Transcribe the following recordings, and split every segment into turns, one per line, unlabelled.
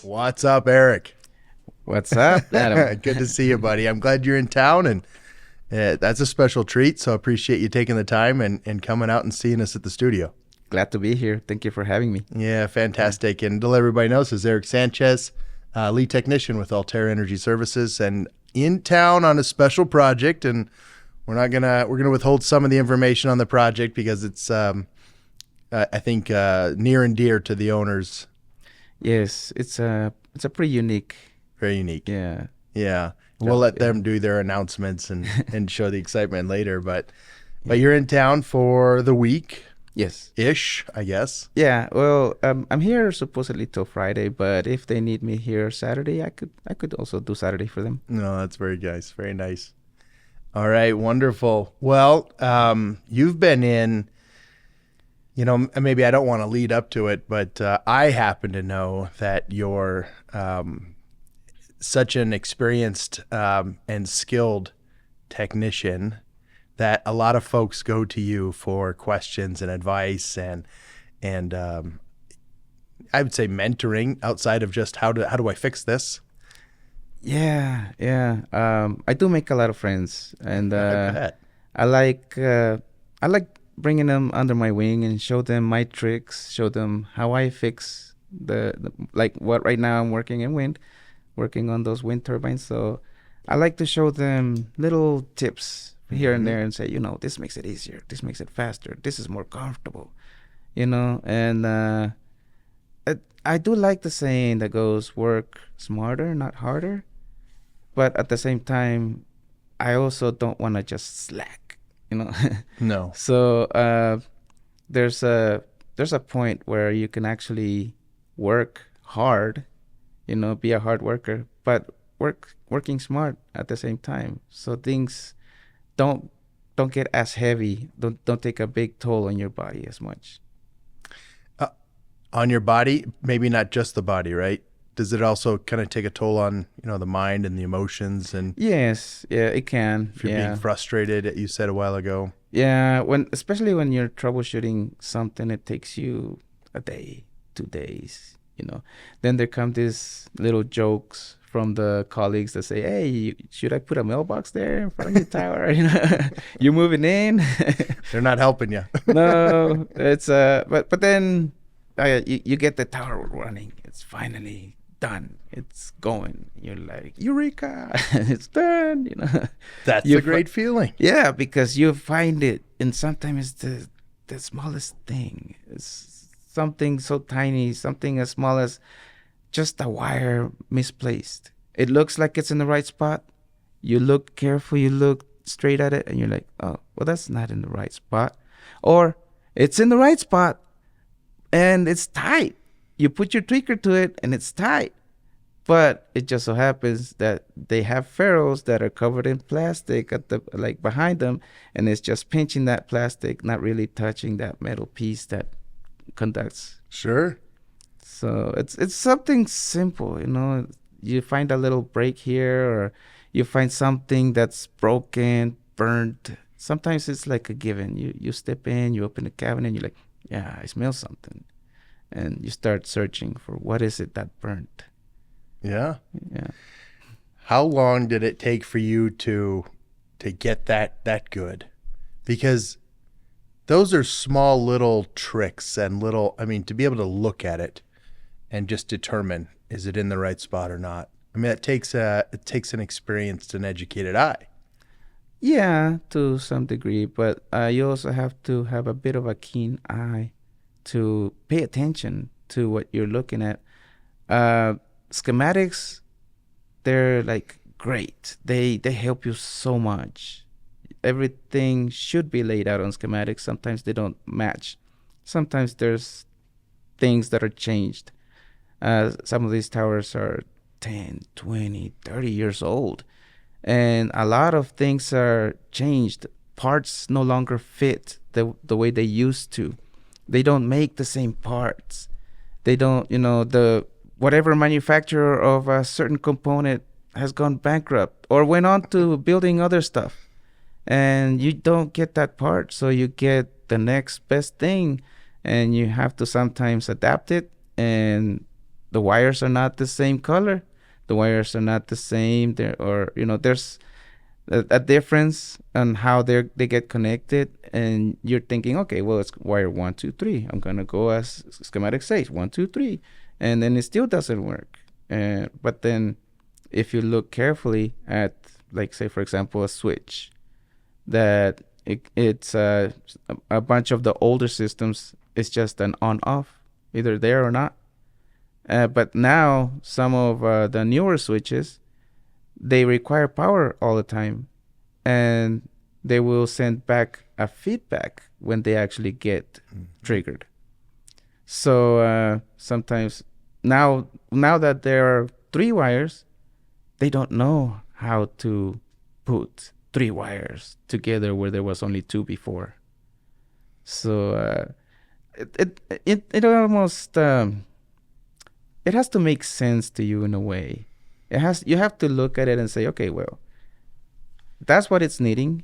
What's up, Eric?
What's up, Adam?
Good to see you, buddy. I'm glad you're in town, and that's a special treat, so I appreciate you taking the time and coming out and seeing us at the studio.
Glad to be here. Thank you for having me.
Yeah, fantastic. And to let everybody know, this is Eric Sanchez, lead technician with Altair Energy Services, and in town on a special project. And we're gonna withhold some of the information on the project because it's I think near and dear to the owners.
Yes, it's a pretty unique.
Very unique.
Yeah.
Yeah. We'll let them do their announcements and show the excitement later. But you're in town for the week.
Yes.
Ish, I guess.
Yeah. Well, I'm here supposedly till Friday, but if they need me here Saturday, I could also do Saturday for them.
No, that's very nice. Very nice. All right. Wonderful. Well, you've been in, maybe I don't want to lead up to it, but I happen to know that you're such an experienced and skilled technician that a lot of folks go to you for questions and advice and I would say mentoring outside of just how do I fix this?
Yeah. I do make a lot of friends, and
I bet.
I like bringing them under my wing and show them my tricks, show them how I fix the like what right now I'm working in wind, working on those wind turbines. So I like to show them little tips here and there and say, this makes it easier, this makes it faster, this is more comfortable, and I do like the saying that goes, work smarter, not harder. But at the same time, I also don't want to just slack,
No.
So there's a point where you can actually work hard, be a hard worker, but working smart at the same time. So things don't get as heavy, don't take a big toll on your body as much.
On your body, maybe not just the body, right? Does it also kind of take a toll on, the mind and the emotions? And
Yes, yeah, it can.
if you're
Yeah.
being frustrated, you said a while ago.
Yeah, especially when you're troubleshooting something, it takes you a day, 2 days, Then there come these little jokes from the colleagues that say, "Hey, should I put a mailbox there in front of your tower? You're moving in."
They're not helping you.
No, it's but then you get the tower running. It's finally done. It's going. You're like, Eureka! It's done.
That's a great feeling.
Yeah, because you find it, and sometimes it's the smallest thing. It's something so tiny, something as small as just a wire misplaced. It looks like it's in the right spot. You look careful, you look straight at it, and you're like, oh, well, that's not in the right spot. Or it's in the right spot, and it's tight. You put your tweaker to it, and it's tight. But it just so happens that they have ferrules that are covered in plastic at the behind them, and it's just pinching that plastic, not really touching that metal piece that conducts.
Sure.
So it's something simple, You find a little break here, or you find something that's broken, burnt. Sometimes it's like a given. You step in, you open the cabinet, and you're like, yeah, I smell something, and you start searching for what is it that burnt.
Yeah.
Yeah.
How long did it take for you to get that good? Because those are small little tricks and to be able to look at it and just determine, is it in the right spot or not? I mean, it takes an experienced and educated eye.
Yeah, to some degree, but you also have to have a bit of a keen eye to pay attention to what you're looking at. Schematics, they're like great. They help you so much. Everything should be laid out on schematics. Sometimes they don't match. Sometimes there's things that are changed. Some of these towers are 10, 20, 30 years old. And a lot of things are changed. Parts no longer fit the way they used to. They don't make the same parts. They don't, whatever manufacturer of a certain component has gone bankrupt or went on to building other stuff. and you don't get that part, so you get the next best thing, and you have to sometimes adapt it, and the wires are not the same color, the wires are not the same there, or there's a difference on how they get connected, and you're thinking, okay, well, it's wire 1 2 3, I'm gonna go as schematic says 1 2 3, and then it still doesn't work. But then if you look carefully at, like, say for example, a switch, that it's a bunch of the older systems, it's just an on off, either there or not. But now some of the newer switches, they require power all the time, and they will send back a feedback when they actually get triggered. So sometimes now that there are 3 wires, they don't know how to put 3 wires together where there was only 2 before. So it almost it has to make sense to you in a way. You have to look at it and say, okay, well, that's what it's needing.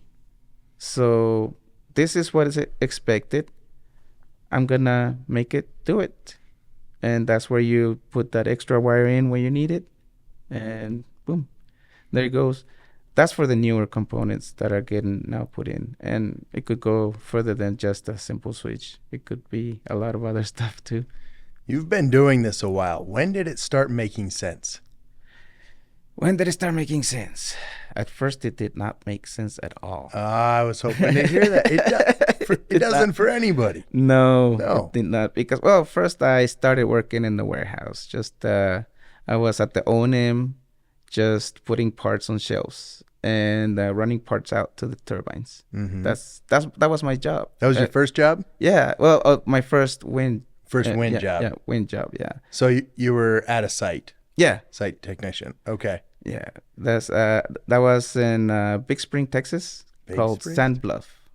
So this is what is expected. I'm gonna make it do it. And that's where you put that extra wire in when you need it. And boom, there it goes. That's for the newer components that are getting now put in. And it could go further than just a simple switch. It could be a lot of other stuff too.
You've been doing this a while. When did it start making sense?
When did it start making sense? At first, it did not make sense at all.
I was hoping to hear that. It doesn't for anybody.
No, it did not. Because, well, first I started working in the warehouse. Just I was at the O&M, just putting parts on shelves and running parts out to the turbines.
Mm-hmm.
That was my job.
That was your first job?
Yeah. Well, my first wind.
Wind job.
Yeah, wind job. Yeah.
So you were at a site.
Yeah.
Site technician. Okay.
Yeah. That was in Big Spring, Texas, called Sand Bluff.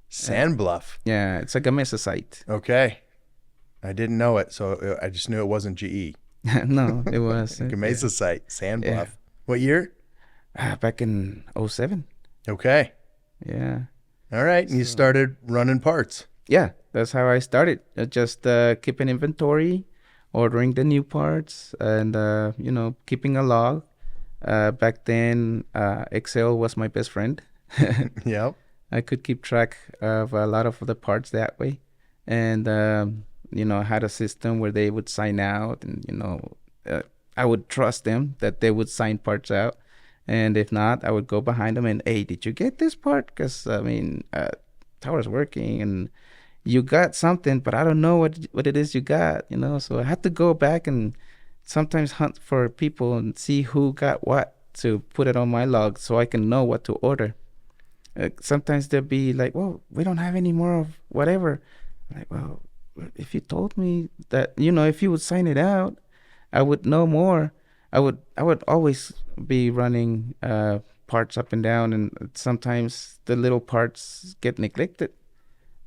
Sand Bluff.
Yeah, it's a Gamesa site.
Okay. I didn't know it, so I just knew it wasn't GE.
No, it was
Gamesa site, Sand Bluff.
Yeah.
What year?
Back in 2007.
Okay.
Yeah.
All right. And you started running parts.
Yeah, that's how I started. Just keeping inventory, ordering the new parts, and keeping a log. Back then, Excel was my best friend.
Yep.
I could keep track of a lot of the parts that way, and I had a system where they would sign out, and I would trust them that they would sign parts out, and if not, I would go behind them and, hey, did you get this part? Because tower's working and you got something, but I don't know what it is you got, so I had to go back and sometimes hunt for people and see who got what to put it on my log so I can know what to order. Sometimes they'll be like, well, we don't have any more of whatever. I'm like, well, if you told me that, if you would sign it out, I would know more. I would always be running parts up and down, and sometimes the little parts get neglected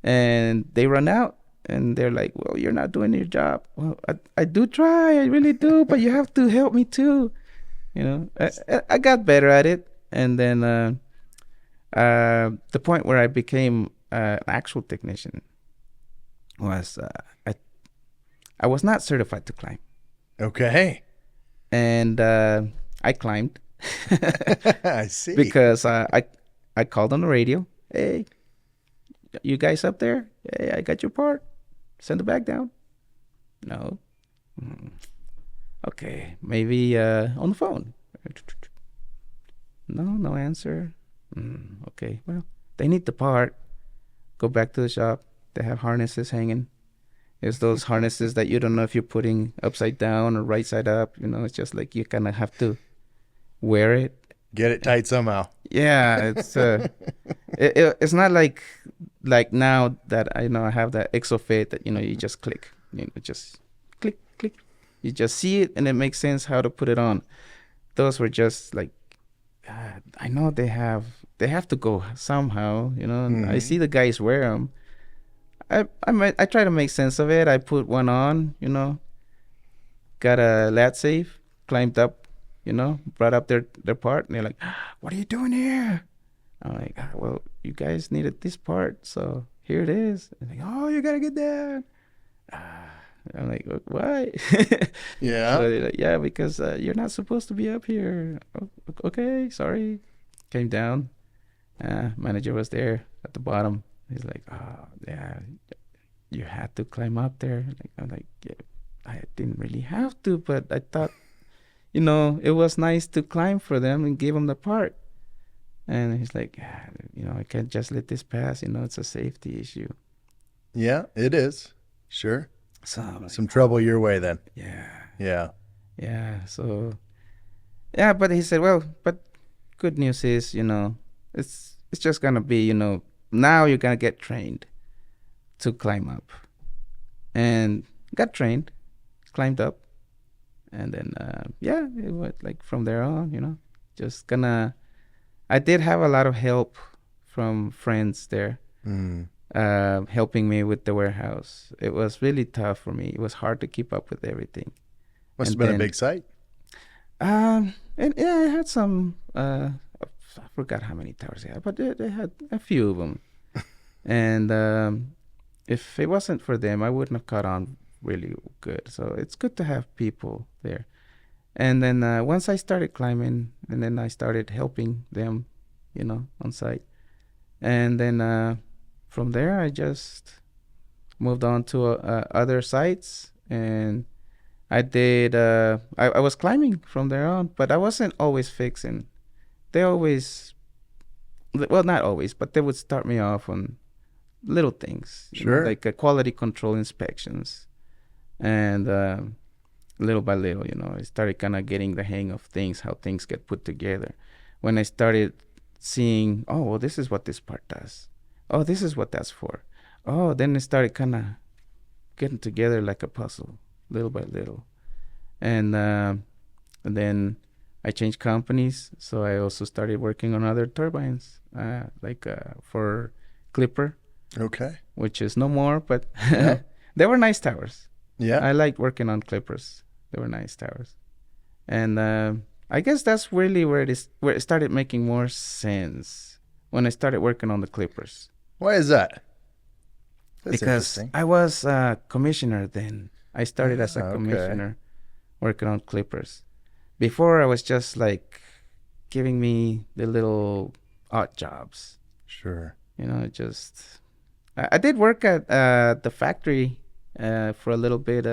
and they run out, and they're like, well, you're not doing your job. Well, I do try, I really do, but you have to help me too. I got better at it, and then the point where I became an actual technician was I was not certified to climb.
Okay.
And I climbed.
I see.
Because I called on the radio. Hey, you guys up there? Hey, I got your part. Send it back down. No. Okay, maybe on the phone. No answer. Okay, well, they need the part. Go back to the shop. They have harnesses hanging. It's those harnesses that you don't know if you're putting upside down or right side up. It's just like you kind of have to wear it.
Get it tight somehow.
Yeah, it's it's not like now that I have that ExoFit that you just click, just click. You just see it and it makes sense how to put it on. Those were just like, I know they have to go somehow. I see the guys wear them. I try to make sense of it. I put one on, got a lat safe, climbed up, brought up their part, and they're like, what are you doing here? I'm like, well, you guys needed this part, so here it is. And like, oh, you gotta get down. I'm like, why?
Yeah.
So they're like, yeah, because you're not supposed to be up here. Oh, okay, sorry. Came down. Manager was there at the bottom. He's like, oh, yeah, you had to climb up there. Like, I'm like, yeah, I didn't really have to, but I thought, it was nice to climb for them and give them the part. And he's like, I can't just let this pass. It's a safety issue.
Yeah, it is. Sure.
So I'm like,
Some trouble your way then.
yeah,
Yeah.
yeah. So, yeah, but he said, well, but good news is, it's just gonna be, now you're gonna get trained to climb up. And got trained, climbed up, and then it was like from there on, just gonna. I did have a lot of help from friends there. Helping me with the warehouse. It was really tough for me. It was hard to keep up with everything.
Must have been a big site.
And yeah, I had some. I forgot how many towers they had, but they had a few of them. And if it wasn't for them, I wouldn't have caught on really good. So it's good to have people there. And then once I started climbing, and then I started helping them, on site. And then from there, I just moved on to other sites, and I did. I was climbing from there on, but I wasn't always fixing. They always, well, not always, but they would start me off on little things,
Sure,
like quality control inspections, and little by little, I started kind of getting the hang of things, how things get put together. When I started seeing, oh, well, this is what this part does. Oh, this is what that's for. Oh, then it started kind of getting together like a puzzle, little by little. And then I changed companies, so I also started working on other turbines, for Clipper.
Okay.
Which is no more, but
Yeah.
they were nice towers.
Yeah.
I liked working on Clippers. They were nice towers. And I guess that's really where it started making more sense, when I started working on the Clippers.
Why is that? That's
Because
interesting.
I was a commissioner then. I started as a
Okay.
commissioner working on Clippers. Before, I was just like giving me the little odd jobs.
Sure.
I did work at the factory for a little bit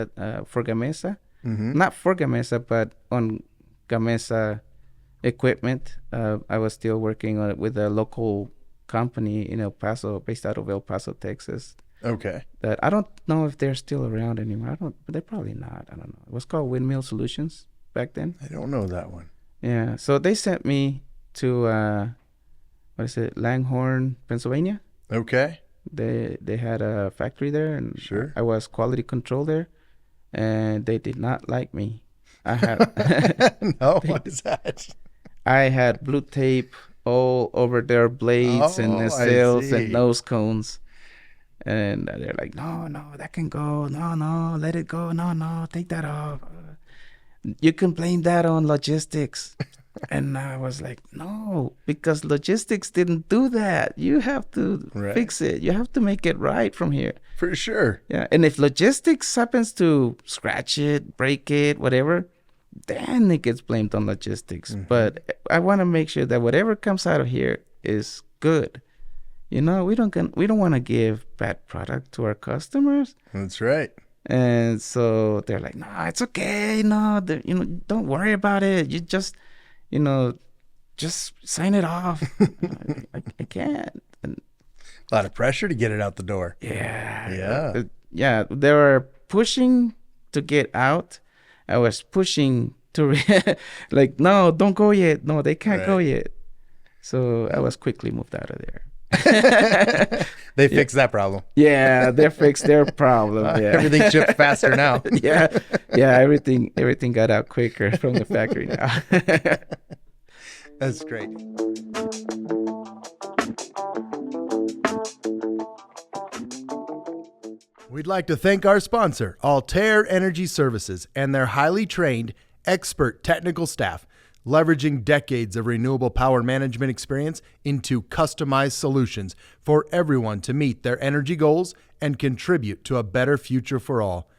for Gamesa.
Mm-hmm.
Not for Gamesa, but on Gamesa equipment. I was still working on it with a local company in El Paso, based out of El Paso, Texas.
Okay.
That I don't know if they're still around anymore. But they're probably not. I don't know. It was called Windmill Solutions back then.
I don't know that one.
Yeah. So they sent me to Langhorne, Pennsylvania.
Okay.
They had a factory there, and
Sure.
I was quality control there, and they did not like me. I had
No, what is that?
I had blue tape all over their blades and
Oh, I
nacelles
see.
and nose cones, and they're like, no, that can go, no, let it go, no, take that off. You can blame that on logistics. And I was like, no, because logistics didn't do that. You have to fix it. You have to make it right from here.
For sure.
Yeah. And if logistics happens to scratch it, break it, whatever, then it gets blamed on logistics. Mm-hmm. But I want to make sure that whatever comes out of here is good. We don't want to give bad product to our customers.
That's right.
And so they're like, no, it's okay. No, don't worry about it. You just sign it off. I can't. And
a lot of pressure to get it out the door.
Yeah. Yeah. They were pushing to get out. I was pushing to like, no, don't go yet. No, they can't go yet. So I was quickly moved out of there.
They fixed that problem.
Yeah, they fixed their problem. Yeah.
Everything ships faster now.
Yeah. Everything got out quicker from the factory now.
That's great. We'd like to thank our sponsor, Altair Energy Services, and their highly trained, expert technical staff, leveraging decades of renewable power management experience into customized solutions for everyone to meet their energy goals and contribute to a better future for all.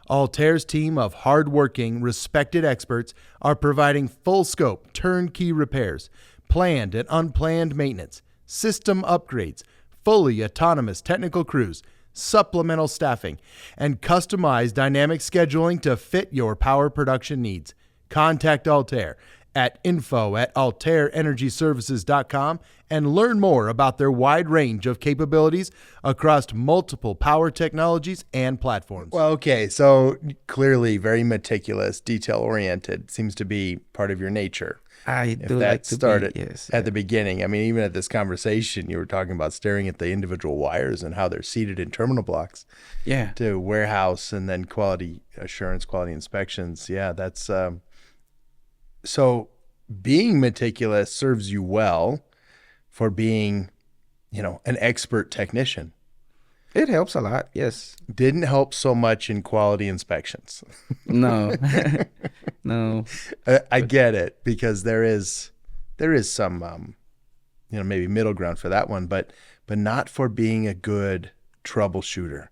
Altair's team of hardworking, respected experts are providing full-scope, turnkey repairs, planned and unplanned maintenance, system upgrades, fully autonomous technical crews, supplemental staffing, and customized dynamic scheduling to fit your power production needs. Contact Altair at info@altairenergyservices.com and learn more about their wide range of capabilities across multiple power technologies and platforms. Well, okay, so clearly very meticulous, detail-oriented seems to be part of your nature.
I
If
do
that
like to
started
be, yes.
at the beginning. I mean, even at this conversation, you were talking about staring at the individual wires and how they're seated in terminal blocks
Yeah.
to warehouse and then quality assurance, quality inspections. Yeah, that's so being meticulous serves you well for being, an expert technician.
It helps a lot, yes.
Didn't help so much in quality inspections.
No. No.
I get it, because there is some maybe middle ground for that one, but not for being a good troubleshooter.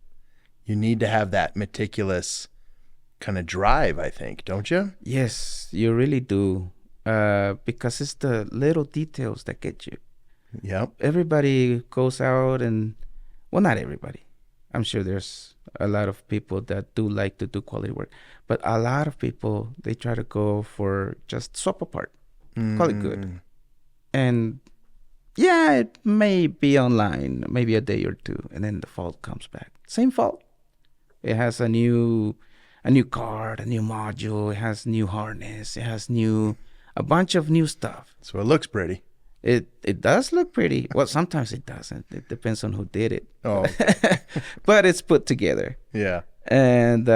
You need to have that meticulous kind of drive, I think, don't you?
Yes, you really do. Because it's the little details that get you.
Yep.
Everybody goes out and, well, not everybody. I'm sure there's a lot of people that do like to do quality work, but a lot of people, they try to go for just swap a part, call it good. And yeah, it may be online, maybe a day or two, and then the fault comes back. Same fault. It has a new card, a new module, it has new harness, it has a bunch of new stuff.
So it looks pretty.
It does look pretty. Well, sometimes it doesn't. It depends on who did it.
Oh,
But it's put together.
yeah.
And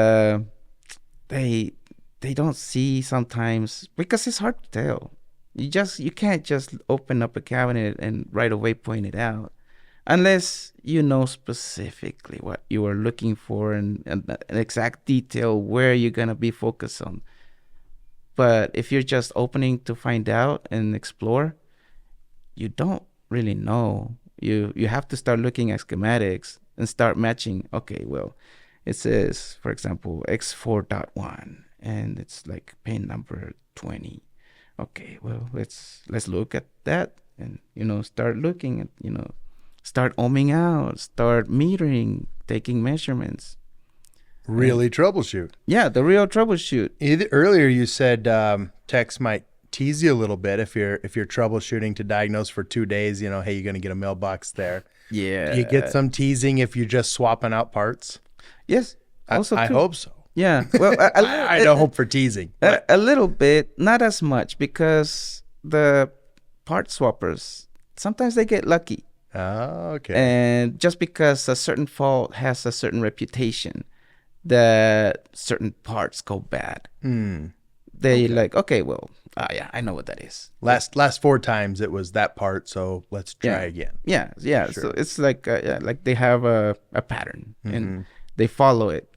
they don't see sometimes, because it's hard to tell. You can't just open up a cabinet and right away point it out, unless you know specifically what you are looking for and an exact detail where you're gonna be focused on. But if you're just opening to find out and explore, you don't really know. You have to start looking at schematics and start matching. Okay, well, it says, for example, X4.1, and it's like pin number 20. Okay, well, let's look at that and, start looking at, start ohming out, start metering, taking measurements.
Really troubleshoot.
Yeah, the real troubleshoot.
Earlier you said techs might tease you a little bit if you're troubleshooting to diagnose for 2 days. Hey, you're going to get a mailbox there.
Yeah.
Do you get some teasing if you're just swapping out parts?
Yes. Also,
I hope so.
Yeah. Well,
I don't hope for teasing.
A little bit, not as much, because the part swappers, sometimes they get lucky.
Oh, okay.
And just because a certain fault has a certain reputation, that certain parts go bad. They like, okay, well, yeah, I know what that is.
Last 4 times it was that part, so let's try again.
Yeah.
Sure.
So it's like like they have a pattern and they follow it.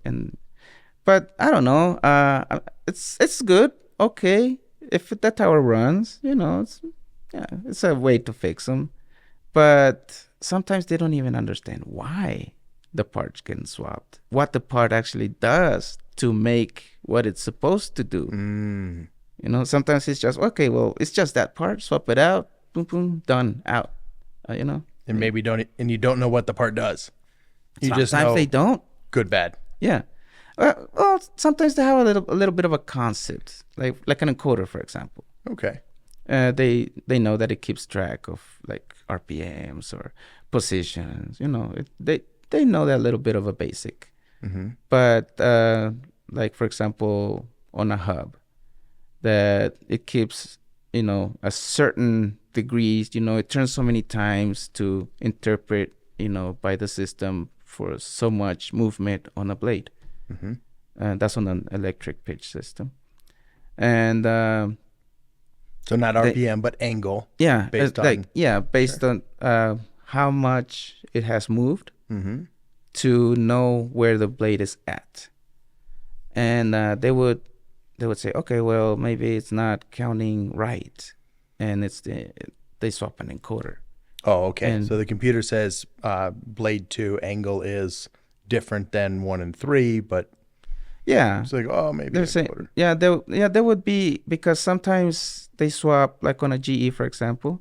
But I don't know. It's good. Okay, if that tower runs, it's a way to fix them. But sometimes they don't even understand why the parts getting swapped, what the part actually does to make what it's supposed to do. Sometimes it's just, okay, well, it's just that part, swap it out, boom, boom, done, out,
And maybe you don't know what the part does. You
Sometimes
just know
they don't.
good, bad.
Yeah. Well, sometimes they have a little bit of a concept, like an encoder, for example.
Okay.
They know that it keeps track of like RPMs or positions. They know that little bit of a basic. But like, for example, on a hub, that it keeps a certain degrees. It turns so many times to interpret by the system for so much movement on a blade. And that's on an electric pitch system. And
so not RPM, but angle.
Yeah,
based
on how much it has moved to know where the blade is at. And they would they would say, okay, well, maybe it's not counting right, and they swap an encoder.
Oh, okay.
And
So the computer says blade 2 angle is different than 1 and 3, but
yeah,
it's like, oh, maybe
they're
a
saying,
quarter.
there would be, because sometimes they swap, like on a GE, for example,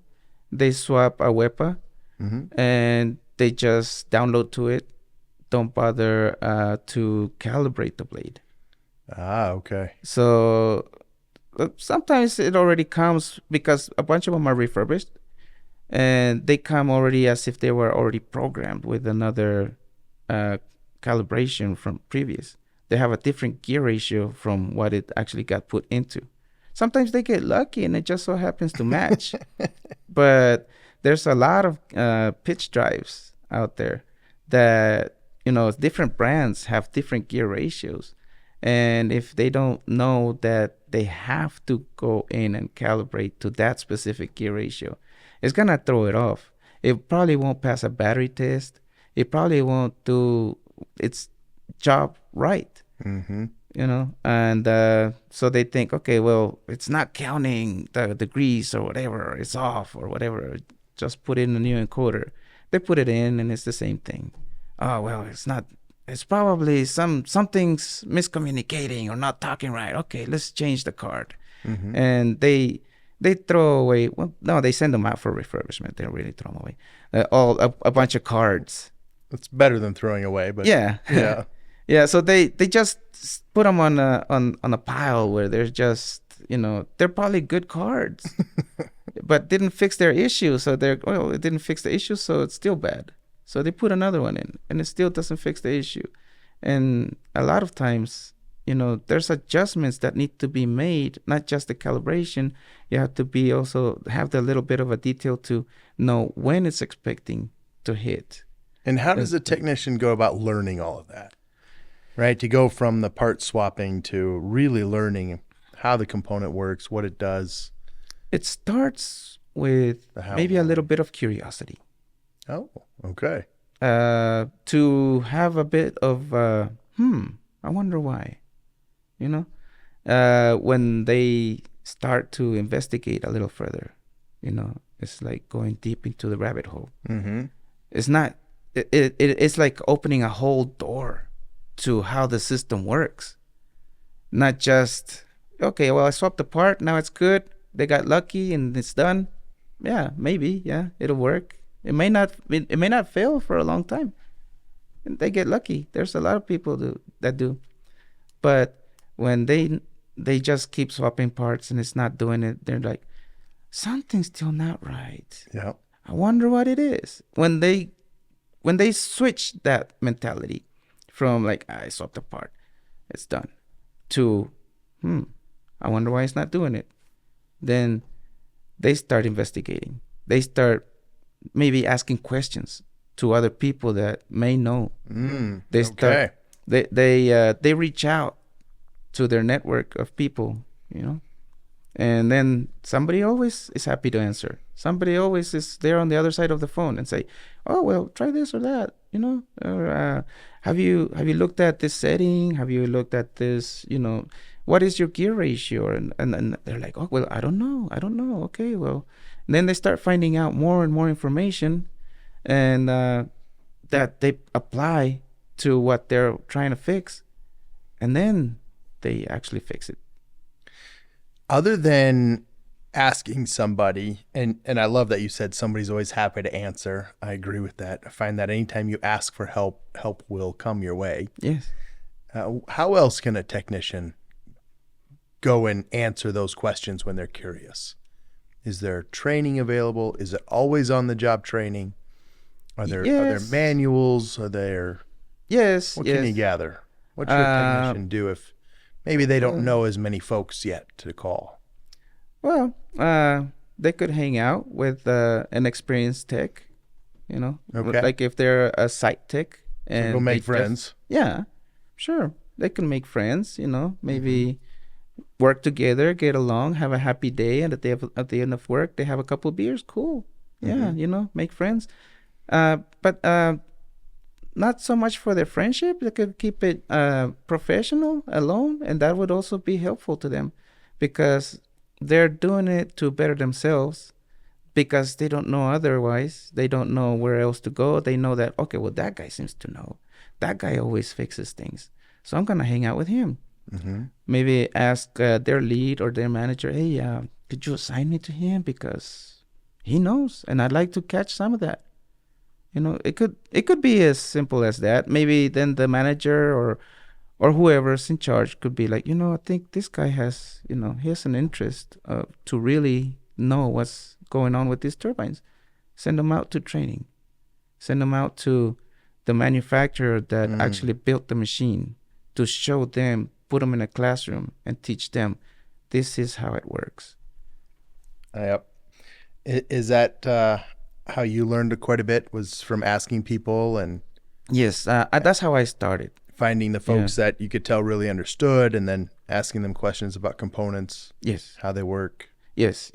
they swap a WEPA
Mm-hmm.
and they just download to it, don't bother to calibrate the blade.
Ah, okay.
So sometimes it already comes, because a bunch of them are refurbished, and they come already as if they were already programmed with another uh, calibration from previous. They have a different gear ratio from what it actually got put into. Sometimes they get lucky and it just so happens to match. But there's a lot of pitch drives out there that, different brands have different gear ratios. And if they don't know that they have to go in and calibrate to that specific gear ratio, it's going to throw it off. It probably won't pass a battery test. It probably won't do its job right,
Mm-hmm.
And so they think, okay, well, it's not counting the degrees or whatever, it's off or whatever. Just put in a new encoder. They put it in and it's the same thing. Oh, well, it's not. It's probably something's miscommunicating or not talking right. Okay, let's change the card.
Mm-hmm.
And they throw away. Well, no, they send them out for refurbishment. They don't really throw them away. All a bunch of cards.
It's better than throwing away, but
Yeah,
yeah.
yeah. So they just put them on a pile where there's just, they're probably good cards, but didn't fix their issue. So it didn't fix the issue, so it's still bad. So they put another one in, and it still doesn't fix the issue. And a lot of times, there's adjustments that need to be made, not just the calibration. You have to be also have the little bit of a detail to know when it's expecting to hit.
And how does a technician go about learning all of that? Right? To go from the part swapping to really learning how the component works, what it does.
It starts with maybe a little bit of curiosity.
Oh, okay.
To have a bit of, I wonder why, when they start to investigate a little further, it's like going deep into the rabbit hole.
Mm-hmm.
It's not, it's like opening a whole door to how the system works. Not just, okay, well, I swapped the part, now it's good. They got lucky and it's done. Yeah, maybe, yeah, it'll work. It may not fail for a long time. And they get lucky. There's a lot of people that do. But when they just keep swapping parts and it's not doing it, they're like, something's still not right.
Yeah.
I wonder what it is. When they switch that mentality from like, I swapped the part, it's done, to I wonder why it's not doing it. Then they start investigating. They start maybe asking questions to other people that may know. They start. They reach out to their network of people, and then somebody always is happy to answer. Somebody always is there on the other side of the phone and say, "Oh, well, try this or that," Or have you looked at this setting? Have you looked at this? What is your gear ratio? And they're like, "Oh, well, I don't know. Okay, well." And then they start finding out more and more information, and that they apply to what they're trying to fix, and then they actually fix it.
Other than asking somebody, and I love that you said somebody's always happy to answer. I agree with that. I find that anytime you ask for help, help will come your way.
Yes.
How else can a technician go and answer those questions when they're curious? Is there training available? Is it always on the job training? Are there manuals? Are there?
Yes.
What can you gather? What should a technician do if maybe they don't know as many folks yet to call?
Well, they could hang out with an experienced tech,
Okay.
like if they're a site tech, and
go make friends.
Yeah, sure. They can make friends, maybe work together, get along, have a happy day, and at the end of work, they have a couple of beers. Cool. Yeah, make friends. But not so much for their friendship. They could keep it professional alone, and that would also be helpful to them because they're doing it to better themselves because they don't know otherwise. They don't know where else to go. They know that, okay, well, that guy seems to know. That guy always fixes things. So I'm going to hang out with him.
Mm-hmm.
Maybe ask their lead or their manager, hey, could you assign me to him because he knows and I'd like to catch some of that. It could be as simple as that. Maybe then the manager or whoever's in charge could be like, I think this guy has, he has an interest to really know what's going on with these turbines. Send them out to training. Send them out to the manufacturer that actually built the machine to show them, put them in a classroom and teach them this is how it works.
Yep. Is that how you learned quite a bit, was from asking people and
Yes, that's how I started.
finding the folks that you could tell really understood and then asking them questions about components,
Yes.
how they work?
Yes.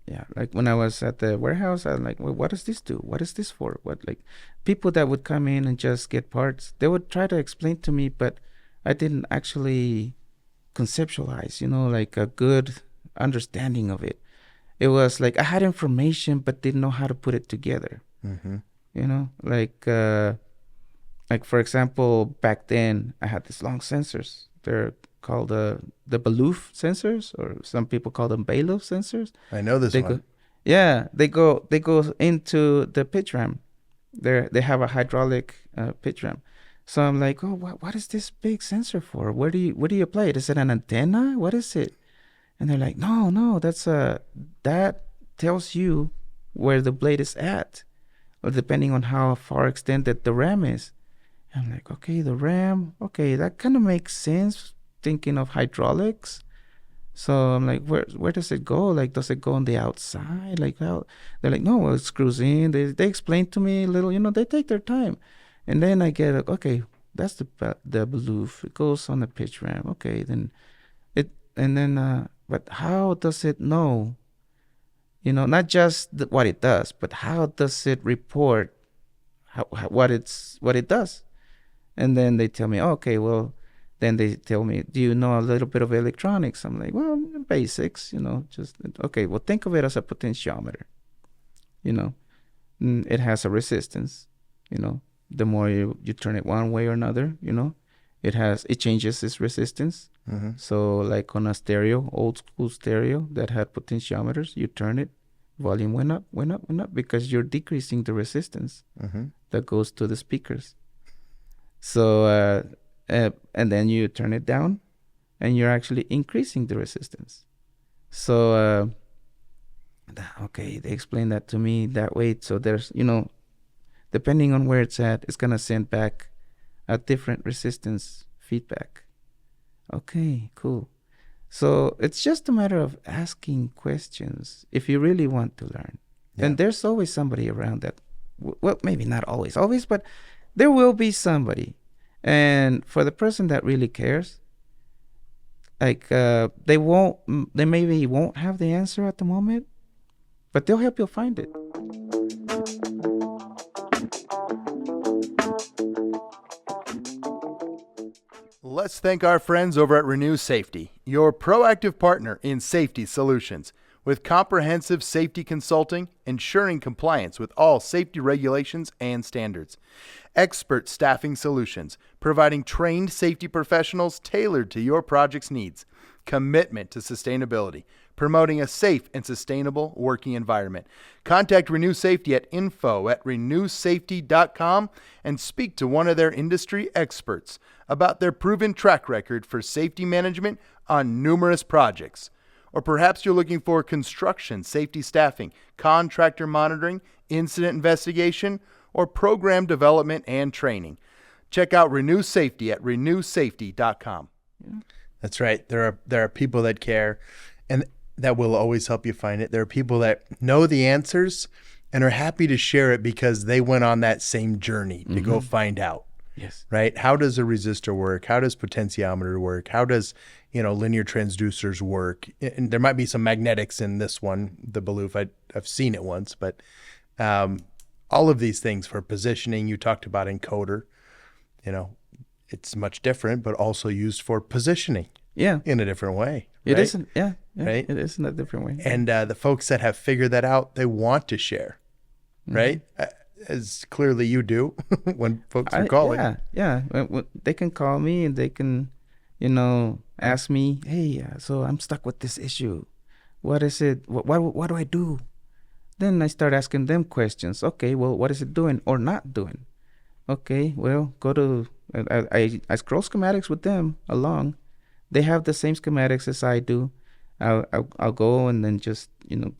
Yeah. Like when I was at the warehouse, I was like, well, what does this do? What is this for? Like people that would come in and just get parts, they would try to explain to me, but I didn't actually conceptualize, like a good understanding of it. It was like I had information, but didn't know how to put it together.
Mm-hmm.
Like for example, back then I had these long sensors. They're called the Baloof sensors, or some people call them Baloof sensors.
I know this one.
They go into the pitch ram. They have a hydraulic pitch ram. So I'm like, oh, what is this big sensor for? Where do you apply it? Is it an antenna? What is it? And they're like, no, that tells you where the blade is at, or depending on how far extended the ram is. And I'm like, okay, the ram, okay, that kind of makes sense, thinking of hydraulics. So I'm like, where does it go? Like, does it go on the outside? Like, how? They're like, no, well, it screws in. They explain to me a little, they take their time. And then I get, okay, that's the Baloof. It goes on the pitch ram. Okay, then but how does it know? Not just what it does, but how does it report what it does? And then they tell me, okay, well, then they tell me, do you know a little bit of electronics? I'm like, well, basics, just, okay, well, think of it as a potentiometer. It has a resistance, the more you turn it one way or another, it changes its resistance.
Mm-hmm.
So like on a stereo, old school stereo that had potentiometers, you turn it, volume went up, because you're decreasing the resistance that goes to the speakers. So, and then you turn it down and you're actually increasing the resistance. So, okay, they explained that to me that way. So there's, depending on where it's at, it's going to send back a different resistance feedback. Okay, cool. So it's just a matter of asking questions if you really want to learn. Yeah. And there's always somebody around that, well, maybe not always, but there will be somebody. And for the person that really cares, like they maybe won't have the answer at the moment, but they'll help you find it.
Let's thank our friends over at Renew Safety, your proactive partner in safety solutions. With comprehensive safety consulting, ensuring compliance with all safety regulations and standards. Expert staffing solutions, providing trained safety professionals tailored to your project's needs. Commitment to sustainability, promoting a safe and sustainable working environment. Contact Renew Safety at info@renewsafety.com and speak to one of their industry experts about their proven track record for safety management on numerous projects. Or perhaps you're looking for construction safety staffing, contractor monitoring, incident investigation, or program development and training. Check out Renew Safety at renewsafety.com.
Yeah.
That's right. There are people that care, and that will always help you find it. There are people that know the answers and are happy to share it because they went on that same journey to go find out.
Yes.
Right? How does a resistor work? How does potentiometer work? How does, linear transducers work? And there might be some magnetics in this one, the Baloof. I've seen it once, but all of these things for positioning. You talked about encoder, you know, it's much different, but also used for positioning
Yeah,
in a different way,
it
right?
isn't. Yeah, yeah,
Right.
it is in a different way.
And the folks that have figured that out, they want to share, right? As clearly you do when folks are calling.
Yeah. They can call me and they can, ask me, hey, so I'm stuck with this issue. What is it? What do I do? Then I start asking them questions. Okay, well, what is it doing or not doing? Okay, well, go to, I scroll schematics with them along. They have the same schematics as I do. I'll go and then just,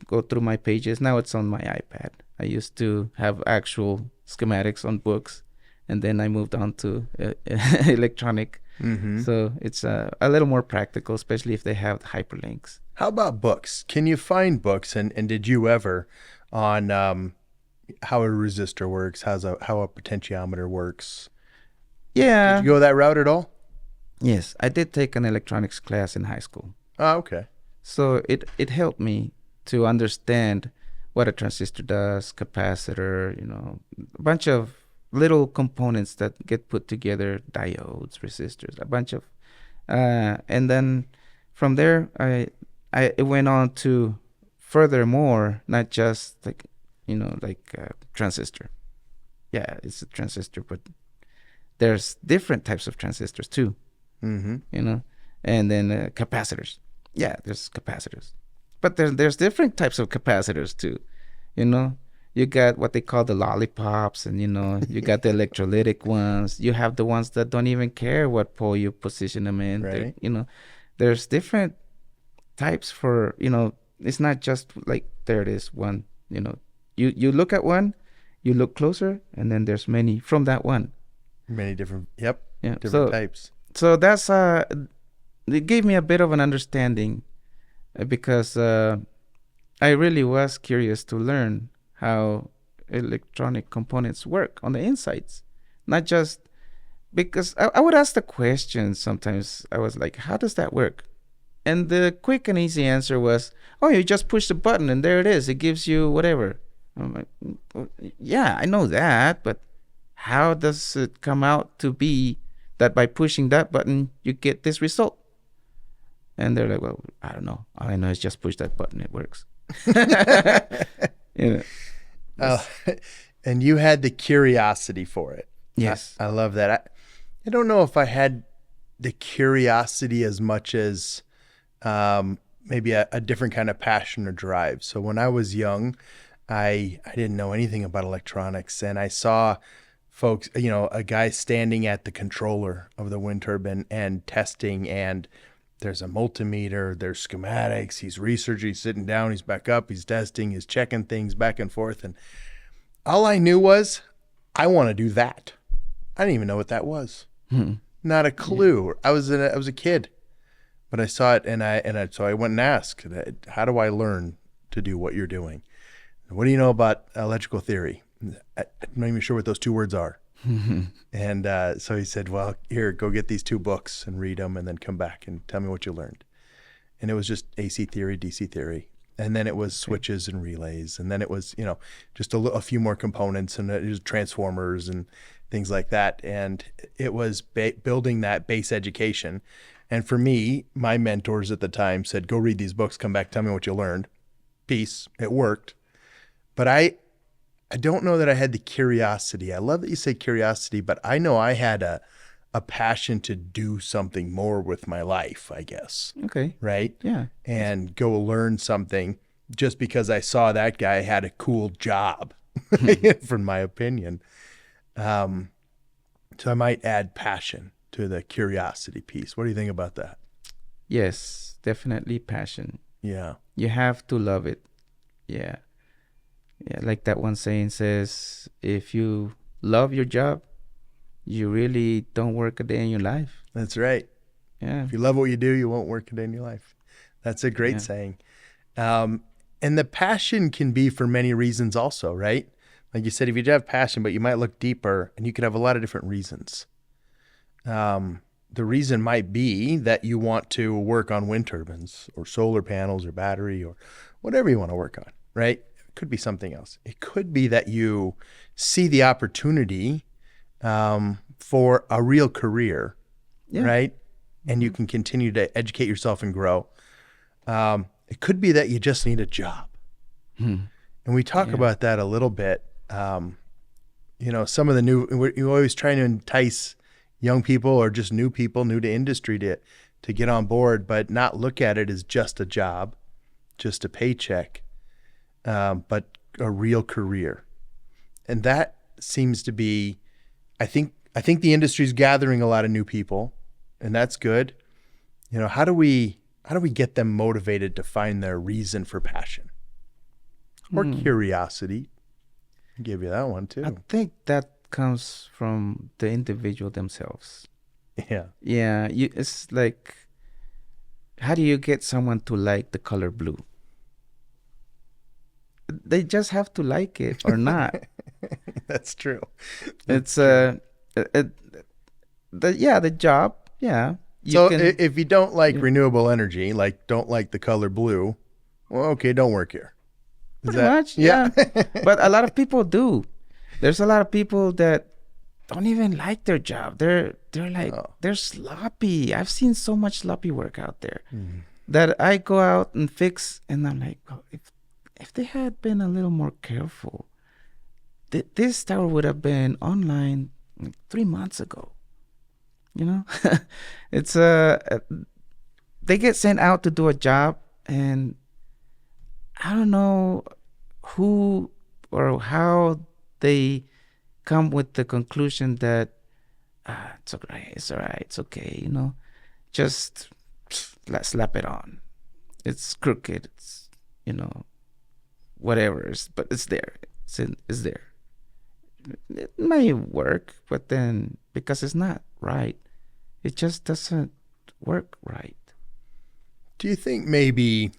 go through my pages. Now it's on my iPad. I used to have actual schematics on books, and then I moved on to electronic. So it's a little more practical, especially if they have hyperlinks.
How about books? Can you find books? And did you ever on how a resistor works, how a potentiometer works?
Yeah.
Did you go that route at all?
Yes, I did take an electronics class in high school.
Oh, okay.
So it helped me to understand what a transistor does, capacitor, a bunch of little components that get put together, diodes, resistors, a bunch of, and then from there it went on to furthermore, not just like, transistor. Yeah, it's a transistor, but there's different types of transistors too, and then capacitors. Yeah, there's capacitors, but there's different types of capacitors too. You got what they call the lollipops, and you got the electrolytic ones. You have the ones that don't even care what pole you position them in.
Right.
There's different types for, it's not just like there it is one. You look at one, you look closer, and then there's many from that one.
Many different, yep,
Yeah,
different types.
So that's it gave me a bit of an understanding, because I really was curious to learn how electronic components work on the insides, not just because I would ask the question sometimes. I was like, how does that work? And the quick and easy answer was, oh, you just push the button and there it is. It gives you whatever. I'm like, yeah, I know that, but how does it come out to be that by pushing that button, you get this result? And they're like, well, I don't know. All I know is just push that button. It works.
And you had the curiosity for it.
Yes.
I love that. I don't know if I had the curiosity as much as maybe a different kind of passion or drive. So when I was young, I didn't know anything about electronics, and I saw folks, a guy standing at the controller of the wind turbine and testing, and there's a multimeter, there's schematics, he's researching, he's sitting down, he's back up, he's testing, he's checking things back and forth. And all I knew was, I want to do that. I didn't even know what that was. Not a clue. Yeah. I was a kid, but I saw it, so I went and asked, how do I learn to do what you're doing? What do you know about electrical theory? I'm not even sure what those two words are. And so he said, well, here, go get these two books and read them and then come back and tell me what you learned. And it was just AC theory, DC theory. And then it was switches and relays. And then it was, just a few more components, and it was transformers and things like that. And it was building that base education. And for me, my mentors at the time said, go read these books, come back, tell me what you learned. Peace. It worked. But I don't know that I had the curiosity. I love that you say curiosity, but I know I had a passion to do something more with my life, I guess.
Okay.
Right?
Yeah.
And go learn something just because I saw that guy had a cool job, from my opinion. So I might add passion to the curiosity piece. What do you think about that?
Yes, definitely passion.
Yeah.
You have to love it. Yeah. Yeah, like that one saying says, if you love your job, you really don't work a day in your life.
That's right.
Yeah.
If you love what you do, you won't work a day in your life. That's a great saying. And the passion can be for many reasons also, right? Like you said, if you have passion, but you might look deeper, and you could have a lot of different reasons. The reason might be that you want to work on wind turbines or solar panels or battery or whatever you want to work on, right? could be something else. It could be that you see the opportunity for a real career,
Yeah.
right? And you can continue to educate yourself and grow. It could be that you just need a job. And we talk
Yeah.
about that a little bit. Some of the you're always trying to entice young people or just new people, new to industry to get on board, but not look at it as just a job, just a paycheck, but a real career. And that seems to be, I think the industry's gathering a lot of new people, and that's good. How do we get them motivated to find their reason for passion or curiosity? I'll give you that one too.
I think that comes from the individual themselves.
Yeah.
Yeah, it's like, how do you get someone to like the color blue? They just have to like it or not.
That's true.
It's the job. Yeah.
If you don't like renewable energy, like don't like the color blue, well, okay, don't work here.
Pretty much, yeah. But a lot of people do. There's a lot of people that don't even like their job. They're like, they're sloppy. I've seen so much sloppy work out there that I go out and fix, and I'm like, well, if they had been a little more careful, this tower would have been online like 3 months ago. It's they get sent out to do a job, and I don't know who or how they come with the conclusion that it's okay, it's okay, just let's slap it on. It's crooked, it's whatever, but it's there. It's there. It may work, but then because it's not right, it just doesn't work right.
Do you think maybe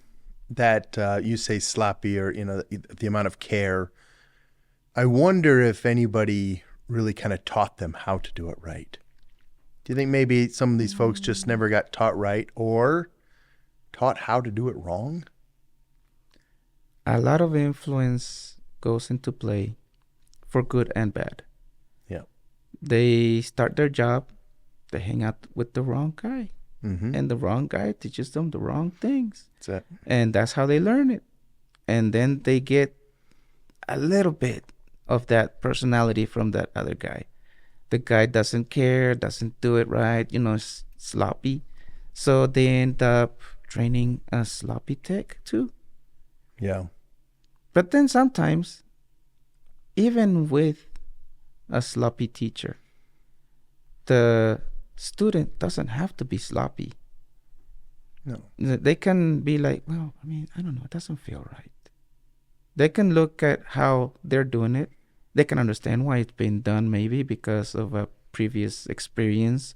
that you say sloppy or the amount of care? I wonder if anybody really kind of taught them how to do it right. Do you think maybe some of these folks just never got taught right or taught how to do it wrong?
A lot of influence goes into play for good and bad.
Yeah.
They start their job, they hang out with the wrong guy. And the wrong guy teaches them the wrong things.
That's it.
And that's how they learn it. And then they get a little bit of that personality from that other guy. The guy doesn't care, doesn't do it right, is sloppy. So they end up training a sloppy tech too.
Yeah.
But then sometimes, even with a sloppy teacher, the student doesn't have to be sloppy.
No.
They can be like, well, I don't know, it doesn't feel right. They can look at how they're doing it. They can understand why it's been done, maybe because of a previous experience,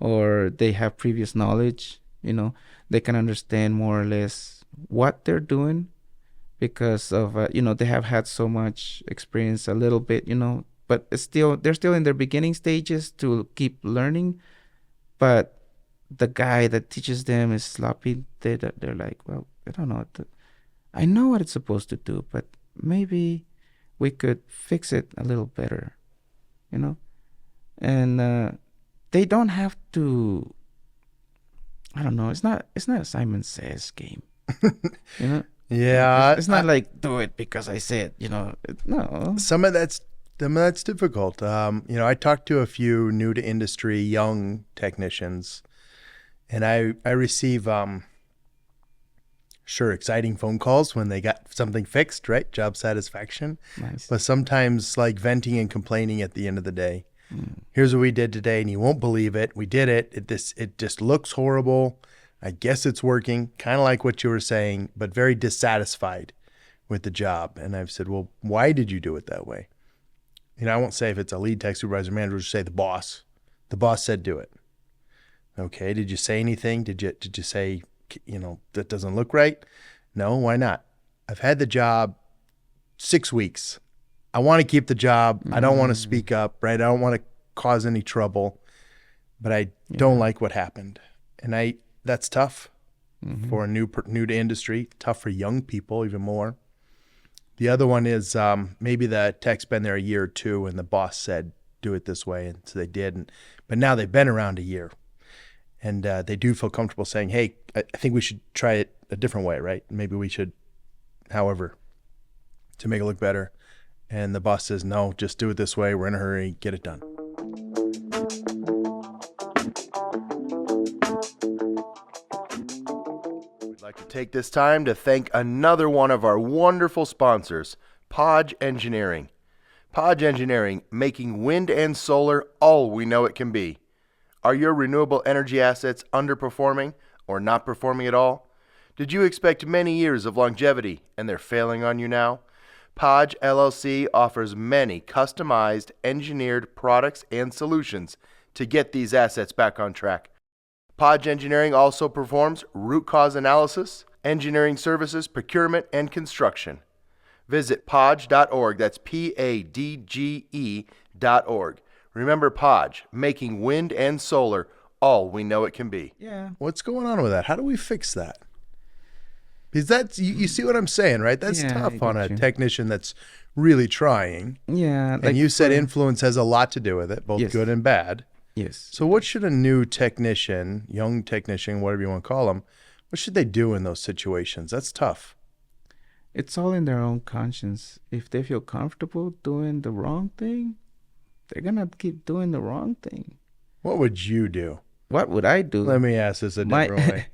or they have previous knowledge. They can understand more or less what they're doing because of they have had so much experience, a little bit, but they're still in their beginning stages to keep learning. But the guy that teaches them is sloppy. They're like, well, I don't know. I know what it's supposed to do, but maybe we could fix it a little better, And they don't have to. I don't know. It's not a Simon Says game,
Yeah.
It's not like do it because I said. No.
Some of that's difficult. I talked to a few new to industry young technicians, and I receive exciting phone calls when they got something fixed, right? Job satisfaction.
Nice.
But sometimes like venting and complaining at the end of the day. Here's what we did today, and you won't believe it. We did it. It just looks horrible. I guess it's working, kind of like what you were saying, but very dissatisfied with the job. And I've said, well, why did you do it that way? I won't say if it's a lead tech supervisor manager, just say the boss. The boss said do it. Okay, did you say anything? Did you say, that doesn't look right? No, why not? I've had the job 6 weeks. I want to keep the job. I don't want to speak up, right? I don't want to cause any trouble, but I don't like what happened. And that's tough for a new to industry, tough for young people even more. The other one is maybe the tech's been there a year or two and the boss said, do it this way. And so they did. But now they've been around a year and they do feel comfortable saying, hey, I think we should try it a different way, right? Maybe we should, however, to make it look better. And the boss says, no, just do it this way. We're in a hurry. Get it done. We'd like to take this time to thank another one of our wonderful sponsors, Podge Engineering. Podge Engineering, making wind and solar all we know it can be. Are your renewable energy assets underperforming or not performing at all? Did you expect many years of longevity and they're failing on you now? Podge LLC offers many customized, engineered products and solutions to get these assets back on track. Podge Engineering also performs root cause analysis, engineering services, procurement, and construction. Visit podge.org. That's PADGE.org. Remember Podge, making wind and solar all we know it can be.
Yeah.
What's going on with that? How do we fix that? Because that's, you see what I'm saying, right? That's tough on a technician that's really trying.
Yeah.
And you said influence has a lot to do with it, both good and bad.
Yes.
So what should a new technician, young technician, whatever you want to call them, what should they do in those situations? That's tough.
It's all in their own conscience. If they feel comfortable doing the wrong thing, they're going to keep doing the wrong thing.
What would you do?
What would I do?
Let me ask this a different way.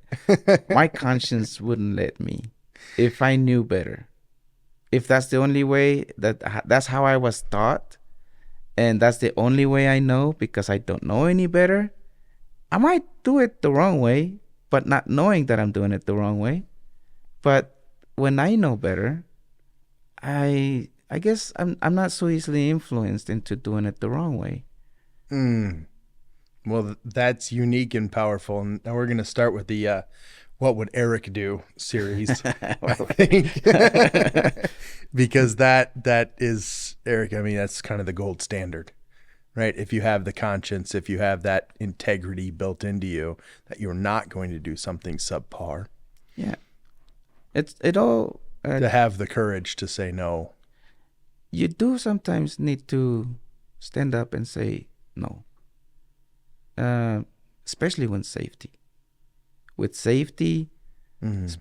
My conscience wouldn't let me if I knew better. If that's the only way, that's how I was taught, and that's the only way I know because I don't know any better, I might do it the wrong way, but not knowing that I'm doing it the wrong way. But when I know better, I guess I'm not so easily influenced into doing it the wrong way.
Well, that's unique and powerful. And now we're going to start with the What Would Eric Do series, I think. Because that is, Eric, I mean, that's kind of the gold standard, right? If you have the conscience, if you have that integrity built into you, that you're not going to do something subpar.
Yeah. It all...
to have the courage to say no.
You do sometimes need to stand up and say no. Especially when safety. With safety, with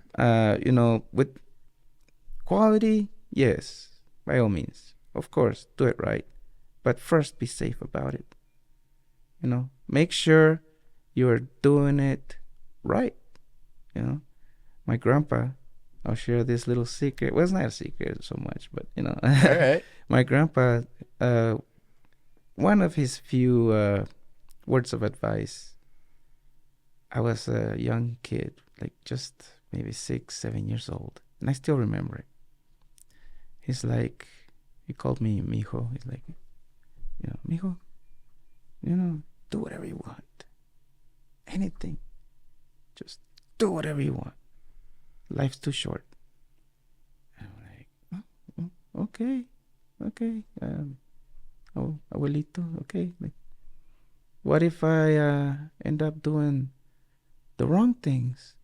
quality, yes, by all means. Of course, do it right. But first, be safe about it. Make sure you're doing it right. My grandpa, I'll share this little secret. Well, it's not a secret so much, but,
All right.
My grandpa, one of his few words of advice, I was a young kid, like just maybe 6, 7 years old, and I still remember it. He's like, he called me mijo. He's like, mijo, do whatever you want. Anything. Just do whatever you want. Life's too short. And I'm like, okay. Abuelito, okay. Like, what if I end up doing the wrong things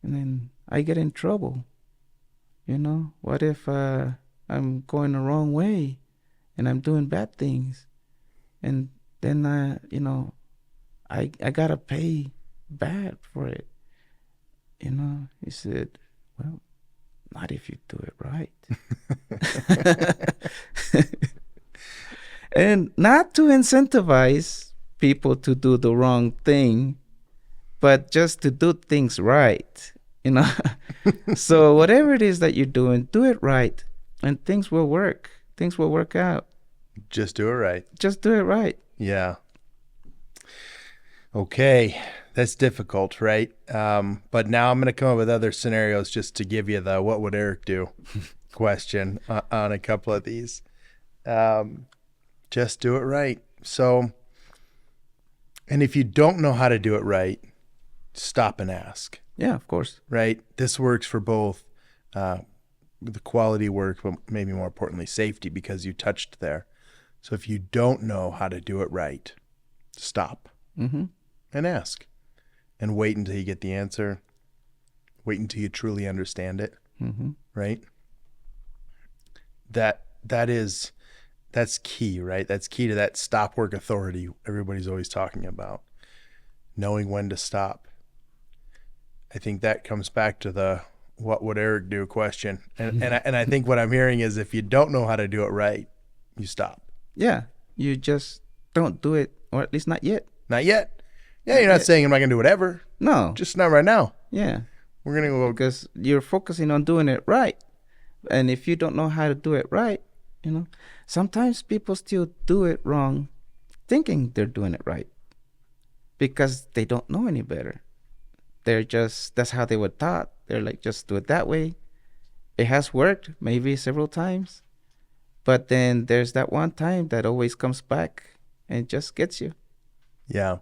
and then I get in trouble? What if I'm going the wrong way and I'm doing bad things and then I gotta pay bad for it? He said, well, not if you do it right. And not to incentivize people to do the wrong thing, but just to do things right, So whatever it is that you're doing, do it right, and things will work. Things will work out.
Just do it right.
Just do it right.
Yeah. Okay. That's difficult, right? But now I'm going to come up with other scenarios just to give you the what would Eric do question on a couple of these. Just do it right. So, and if you don't know how to do it right, stop and ask.
Yeah, of course.
Right? This works for both the quality work, but maybe more importantly, safety, because you touched there. So if you don't know how to do it right, stop and ask. And wait until you get the answer. Wait until you truly understand it. Right? that's key, right? That's key to that stop work authority everybody's always talking about. Knowing when to stop. I think that comes back to the what would Eric do question. And I think what I'm hearing is if you don't know how to do it right, you stop.
Yeah, you just don't do it, or at least not yet.
Not yet. Yeah, you're not saying I'm not going to do whatever.
No.
Just not right now.
Yeah.
We're going to go.
Because you're focusing on doing it right. And if you don't know how to do it right, sometimes people still do it wrong thinking they're doing it right because they don't know any better. That's how they were taught. They're like, just do it that way. It has worked maybe several times, but then there's that one time that always comes back and just gets you.
Yeah.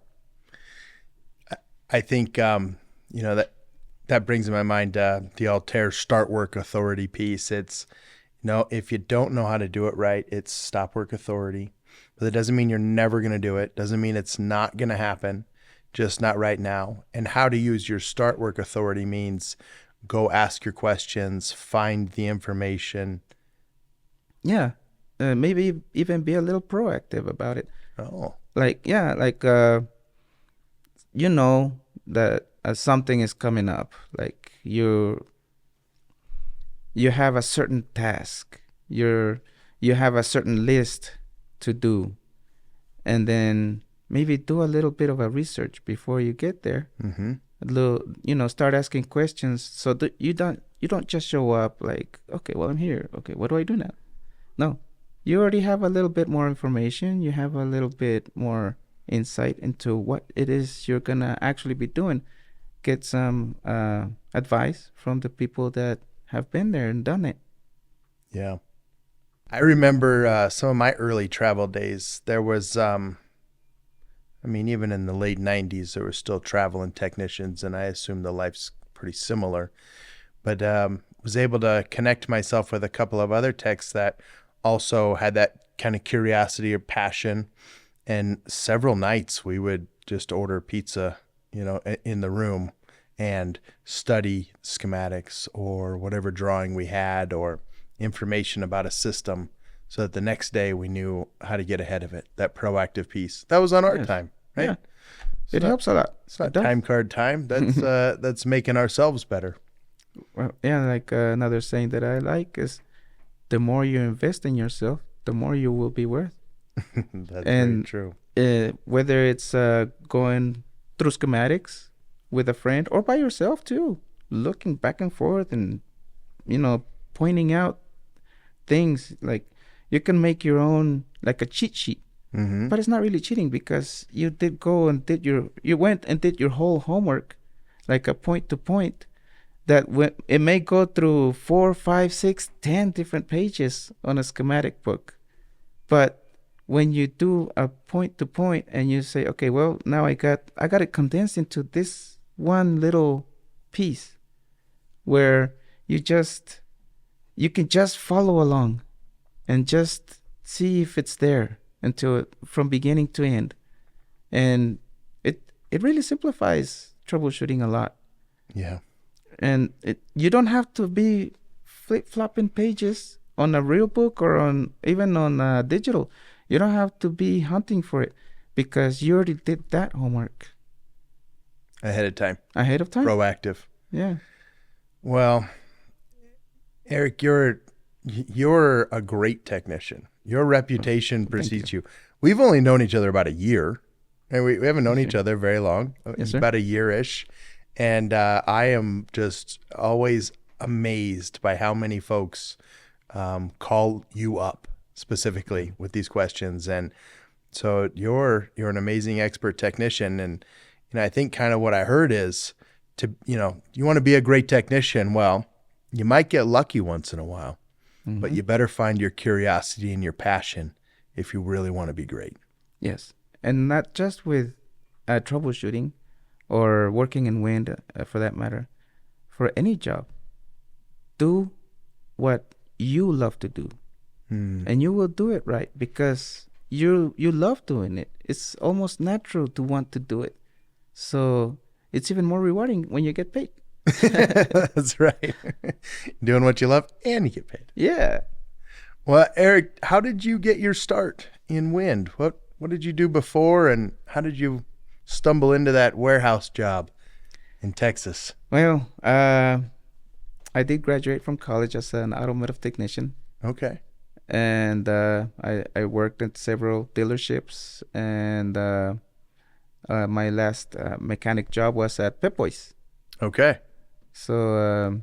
I think, that brings in my mind the Altair start work authority piece. It's, if you don't know how to do it right, it's stop work authority. But that doesn't mean you're never going to do it. Doesn't mean it's not going to happen, just not right now. And how to use your start work authority means go ask your questions, find the information.
Yeah. Maybe even be a little proactive about it.
Oh.
That something is coming up. Like you have a certain task. You have a certain list to do. And then maybe do a little bit of a research before you get there.
Mm-hmm.
Start asking questions so that you don't just show up like, okay, well, I'm here. Okay, what do I do now? No, you already have a little bit more information. You have a little bit more insight into what it is you're gonna actually be doing. Get some advice from the people that have been there and done it.
Yeah. I remember some of my early travel days. There was, even in the late 90s, there were still traveling technicians, and I assume the life's pretty similar. But was able to connect myself with a couple of other techs that also had that kind of curiosity or passion. And several nights we would just order pizza, in the room and study schematics or whatever drawing we had or information about a system so that the next day we knew how to get ahead of it. That proactive piece. That was on our time, right?
Yeah. It helps a lot.
It's not time card time. That's that's making ourselves better.
Well, yeah, like another saying that I like is the more you invest in yourself, the more you will be worth.
That's very true.
Whether it's going through schematics with a friend or by yourself too, looking back and forth and, pointing out things, like you can make your own, like a cheat sheet.
Mm-hmm.
But it's not really cheating because you went and did your whole homework, like a point to point, that it may go through 4, 5, 6, 10 different pages on a schematic book. But when you do a point to point and you say, okay, well, now I got it condensed into this one little piece where you can just follow along and just see if it's there from beginning to end. And it really simplifies troubleshooting a lot.
Yeah.
And you don't have to be flip-flopping pages on a real book or even on digital. You don't have to be hunting for it because you already did that homework.
Ahead of time.
Proactive. Yeah.
Well, Eric, you're a great technician. Your reputation precedes you. We've only known each other about a year, and we haven't known each other very long.
Yes,
about a year-ish. And I am just always amazed by how many folks call you up specifically with these questions. And so you're an amazing expert technician. And I think kind of what I heard is you want to be a great technician. Well, you might get lucky once in a while,
Mm-hmm.
but you better find your curiosity and your passion if you really want to be great.
Yes. And not just with troubleshooting or working in wind, for that matter, for any job. Do what you love to do. And you will do it right because you love doing it. It's almost natural to want to do it. So it's even more rewarding when you get paid.
That's right. Doing what you love and you get paid.
Yeah.
Well, Eric, how did you get your start in wind? What did you do before, and how did you stumble into that warehouse job in Texas?
Well, I did graduate from college as an automotive technician,
Okay.
and I worked at several dealerships, and my last mechanic job was at Pep Boys.
Okay.
So,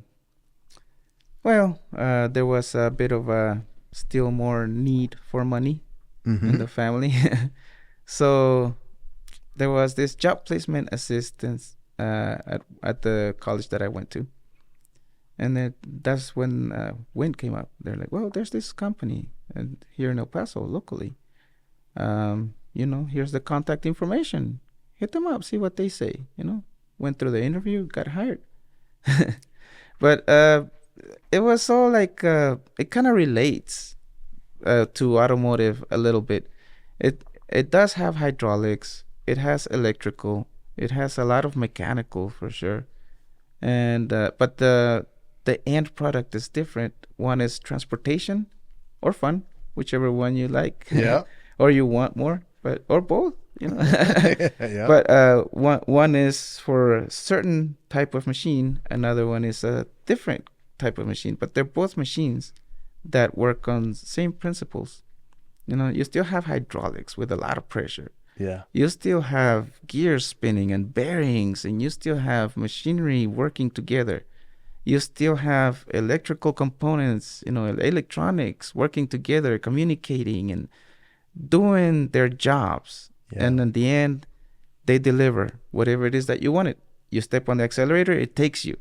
there was a bit of a still more need for money in
Mm-hmm.
the family. So there was this job placement assistance at the college that I went to. And that's when Wind came up. They're like, well, there's this company and here in El Paso locally. Here's the contact information. Hit them up, see what they say. Went through the interview, got hired. But it was all like it kind of relates to automotive a little bit. It does have hydraulics. It has electrical. It has a lot of mechanical for sure. And but the end product is different. One is transportation or fun, whichever one you like,
Yeah.
or you want more, but or both.
Yeah.
But one is for a certain type of machine. Another one is a different type of machine. But they're both machines that work on same principles. You still have hydraulics with a lot of pressure.
Yeah.
You still have gears spinning and bearings, and you still have machinery working together. You still have electrical components, electronics working together, communicating and doing their jobs.
Yeah.
And in the end, they deliver whatever it is that you wanted. You step on the accelerator, it takes you.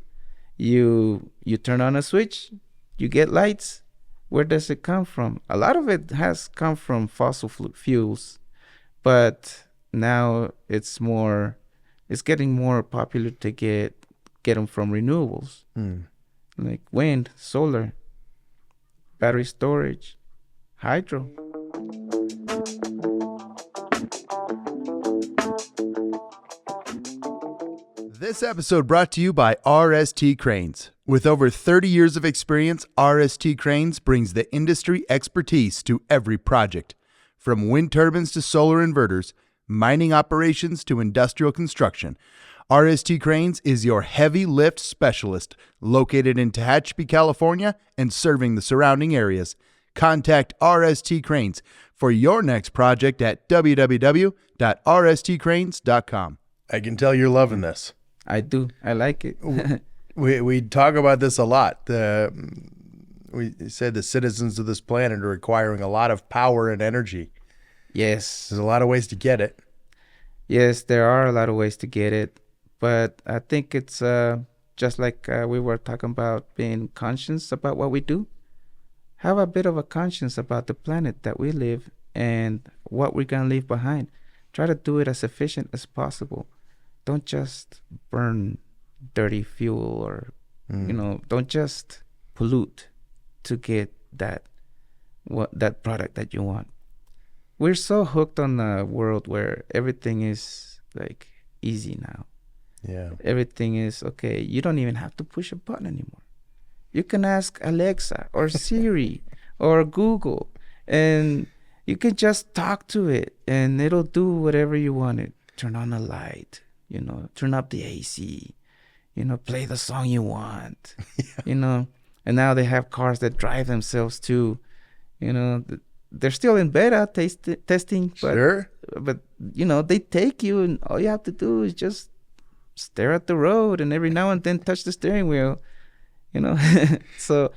You turn on a switch, you get lights. Where does it come from? A lot of it has come from fossil fuels, but now it's getting more popular to get them from renewables, like wind, solar, battery storage, hydro.
This episode brought to you by RST Cranes. With over 30 years of experience, RST Cranes brings the industry expertise to every project. From wind turbines to solar inverters, mining operations to industrial construction, RST Cranes is your heavy lift specialist, located in Tehachapi, California, and serving the surrounding areas. Contact RST Cranes for your next project at www.rstcranes.com. I can tell you're loving this.
I do. I like it.
We talk about this a lot. We said the citizens of this planet are requiring a lot of power and energy.
Yes.
There's a lot of ways to get it.
Yes, there are a lot of ways to get it. But I think it's just like we were talking about being conscious about what we do. Have a bit of a conscience about the planet that we live and what we're going to leave behind. Try to do it as efficient as possible. Don't just burn dirty fuel or, don't just pollute to get that product that you want. We're so hooked on a world where everything is like easy now.
Yeah.
Everything is okay. You don't even have to push a button anymore. You can ask Alexa or Siri or Google, and you can just talk to it, and it'll do whatever you want it. Turn on a light, turn up the AC, play the song you want,
Yeah.
And now they have cars that drive themselves too. They're still in beta testing, but
Sure.
they take you, and all you have to do is just stare at the road, and every now and then touch the steering wheel. So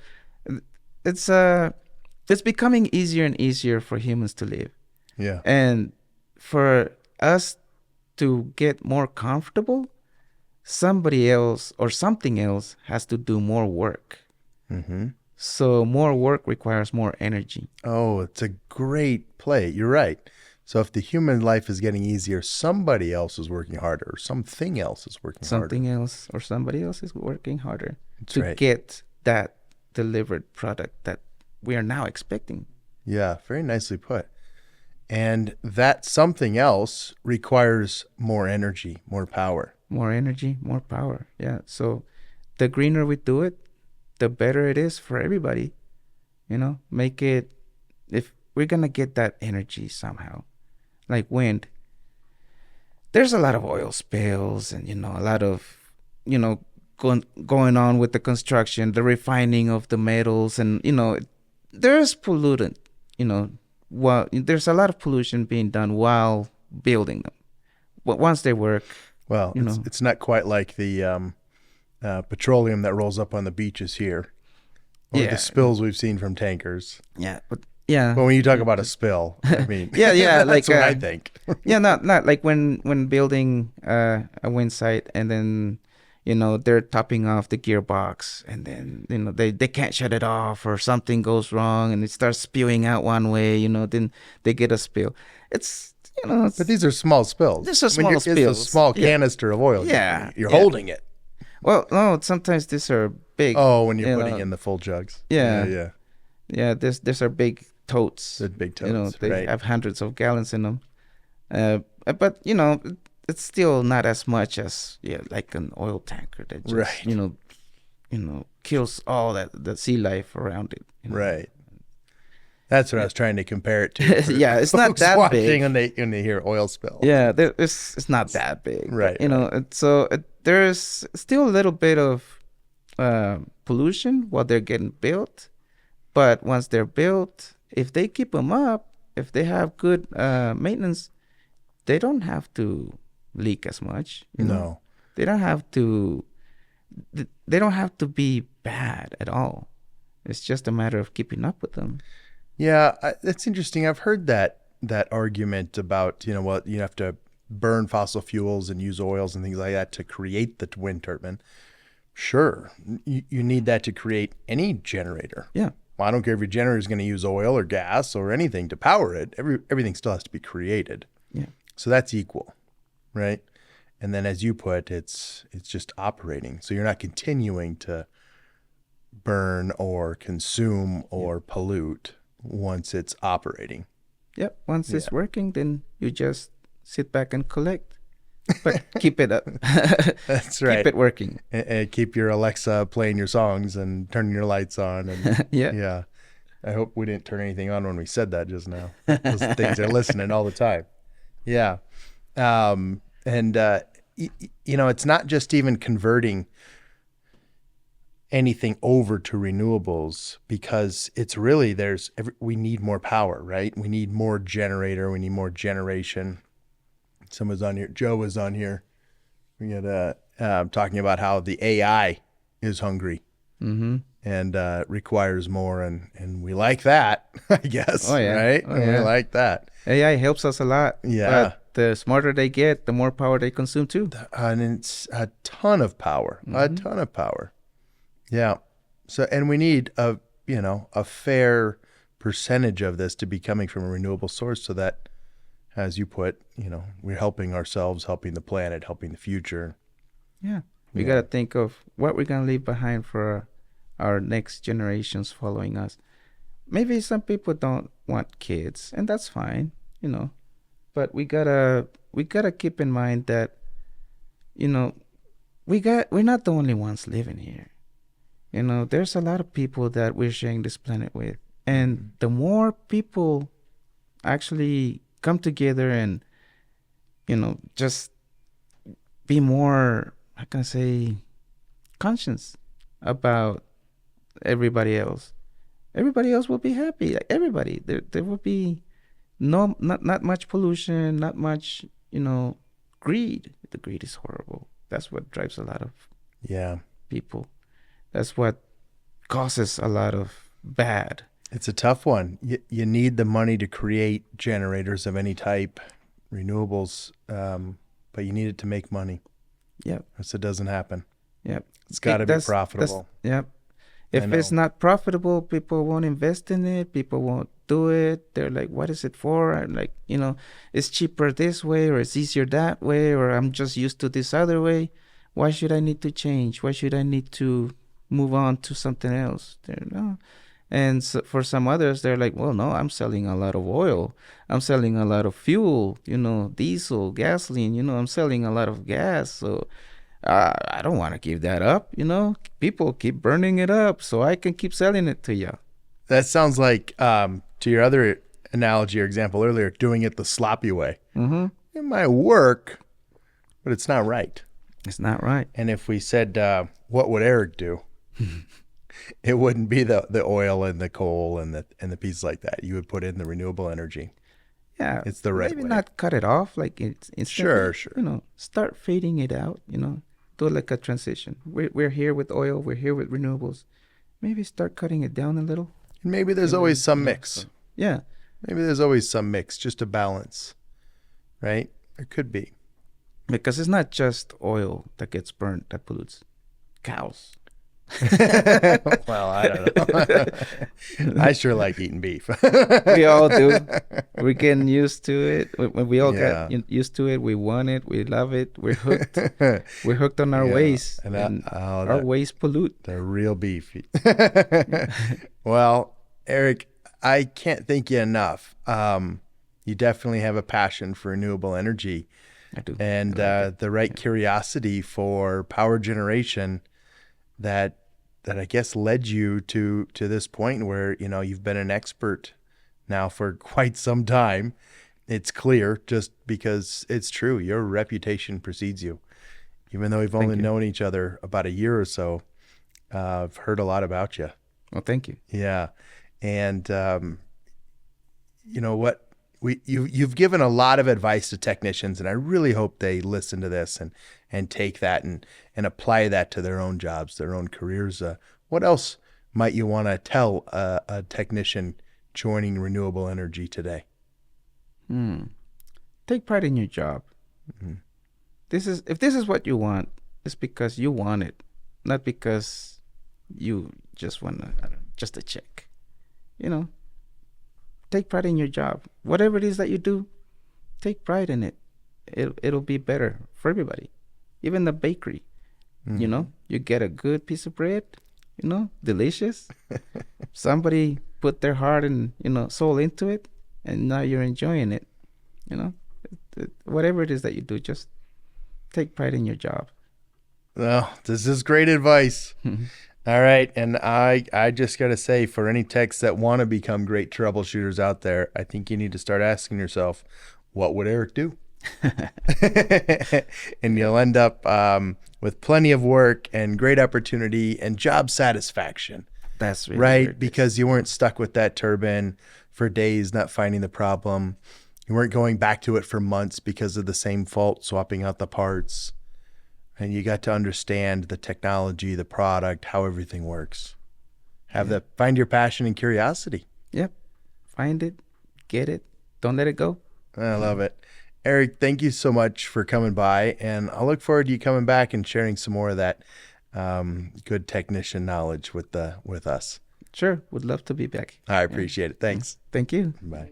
it's becoming easier and easier for humans to live,
Yeah.
and for us to get more comfortable, somebody else or something else has to do more work.
Mm-hmm.
So more work requires more energy.
Oh, it's a great play. You're right. So if the human life is getting easier, somebody else is working harder, or something else is working
Something
harder.
else or somebody else is working harder
That's
to
right.
get that delivered product that we are now expecting.
Yeah, very nicely put. And that something else requires more energy, more power.
More energy, more power. Yeah. So the greener we do it, the better it is for everybody. Make it, if we're gonna get that energy somehow, like wind. There's a lot of oil spills, and a lot of, you know going on with the construction, the refining of the metals, and there's pollutant. Well, there's a lot of pollution being done while building them. But once they work,
Well, it's not quite like the petroleum that rolls up on the beaches here, or the
yeah,
spills we've seen from tankers.
yeah, but yeah,
But when you talk about a spill, I mean,
yeah,
that's
like
what I think.
yeah, not like when building a wind site, and then they're topping off the gearbox, and then they can't shut it off, or something goes wrong and it starts spewing out one way, then they get a spill. It's
But these are small spills.
These are
I mean,
small spills.
It's a small
Yeah.
canister of oil.
Yeah,
You're
yeah.
holding it.
Well, no, sometimes these are big.
Oh, when you're
you
putting
know,
in the full jugs.
Yeah.
Yeah.
Yeah, these are big totes.
The big totes,
They
right.
have hundreds of gallons in them. But it's still not as much as like an oil tanker that just
Right.
kills all the sea life around it.
Right. That's what I was trying to compare it to. for
Yeah, it's not
folks
that
watching
big.
when they hear oil spill.
Yeah, it's not that big.
Right,
So there's still a little bit of pollution while they're getting built. But once they're built, if they keep them up, if they have good maintenance, they don't have to leak as much.
No.
They don't have to. They don't have to be bad at all. It's just a matter of keeping up with them.
Yeah, that's interesting. I've heard that argument about, what you have to burn fossil fuels and use oils and things like that to create the wind turbine. Sure, you need that to create any generator.
Yeah.
Well, I don't care if your generator is going to use oil or gas or anything to power it. Everything still has to be created.
Yeah.
So that's equal, right? And then, as you put, it's just operating. So you're not continuing to burn or consume or pollute once it's operating.
Yep. Once it's working, then you just sit back and collect, but keep it up.
That's right.
Keep it working.
And keep your Alexa playing your songs and turning your lights on. And
Yeah.
I hope we didn't turn anything on when we said that just now. Those things are listening all the time. Yeah. It's not just even converting anything over to renewables, because it's really we need more power, right? We need more generator. We need more generation. Someone's on here. Joe was on here. We got talking about how the AI is hungry and requires more, and we like that, I guess.
Oh, yeah.
Right?
Oh, yeah.
We like that.
AI helps us a lot.
Yeah.
But the smarter they get, the more power they consume too.
And it's a ton of power. A ton of power. Yeah. So, and we need a fair percentage of this to be coming from a renewable source, so that, as you put, we're helping ourselves, helping the planet, helping the future.
Yeah. We got to think of what we're going to leave behind for our next generations following us. Maybe some people don't want kids, and that's fine, but we gotta keep in mind that, we're not the only ones living here. There's a lot of people that we're sharing this planet with. And the more people actually come together and, just be more, how can I say, conscious about everybody else will be happy. Like everybody, there will be not much pollution, not much, greed. The greed is horrible. That's what drives a lot of people. That's what causes a lot of bad.
It's a tough one. You need the money to create generators of any type, renewables, but you need it to make money.
Yep.
So it doesn't happen.
Yep.
It's got to be profitable.
Yep. If it's not profitable, people won't invest in it. People won't do it. They're like, what is it for? I'm like, it's cheaper this way, or it's easier that way, or I'm just used to this other way. Why should I need to change? Why should I need to move on to something else? And so for some others, they're like, well, no, I'm selling a lot of oil. I'm selling a lot of fuel, diesel, gasoline, I'm selling a lot of gas. So I don't want to give that up. People keep burning it up so I can keep selling it to you.
That sounds like, to your other analogy or example earlier, doing it the sloppy way.
Mm-hmm.
It might work, but it's not right.
It's not right.
And if we said, what would Eric do? It wouldn't be the oil and the coal and the pieces like that. You would put in the renewable energy.
Yeah,
It's the right
maybe
way.
not cut it off like it's instantly.
Sure.
You know, start fading it out. You know, do like a transition. We're here with oil. We're here with renewables. Maybe start cutting it down a little.
And maybe there's always some mix.
Yeah,
Maybe there's always some mix, just to balance, right? There could be.
because it's not just oil that gets burnt that pollutes. Cows.
Well, I don't know. I sure like eating beef.
We all do. We're getting used to it. When we all
Yeah.
get used to it, we want it. We love it. We're hooked. We're hooked on our
Yeah.
ways.
And
Our ways pollute.
the real beef. Well, Eric, I can't thank you enough. You definitely have a passion for renewable energy
I do.
and
I like
the right curiosity for power generation that I guess led you to this point where, you know, you've been an expert now for quite some time. It's clear just because it's true. Your reputation precedes you. Even though we've only
you.
known each other about a year or so, I've heard a lot about you.
Well, thank you.
Yeah. And you know what? You've given a lot of advice to technicians, and I really hope they listen to this and take that and apply that to their own jobs, their own careers. What else might you want to tell a technician joining renewable energy today?
Take pride in your job.
Mm-hmm.
If this is what you want, it's because you want it, not because you just want just a check. You know, take pride in your job. Whatever it is that you do, take pride in it. It'll be better for everybody. Even the bakery.
Mm-hmm.
You know, you get a good piece of bread, you know, delicious. Somebody put their heart and, you know, soul into it, and now you're enjoying it. You know, whatever it is that you do, just take pride in your job.
Well, this is great advice. All right. And I just got to say, for any techs that want to become great troubleshooters out there, I think you need to start asking yourself, what would Eric do? And you'll end up with plenty of work and great opportunity and job satisfaction.
That's really
right?
weird.
Because you weren't stuck with that turbine for days, not finding the problem. You weren't going back to it for months because of the same fault, swapping out the parts. And you got to understand the technology, the product, how everything works. Find your passion and curiosity.
Yep. Find it, get it, don't let it go.
I love it. Eric, thank you so much for coming by, and I look forward to you coming back and sharing some more of that good technician knowledge with us.
Sure, would love to be back.
I appreciate it. Thanks.
Thank you.
Bye.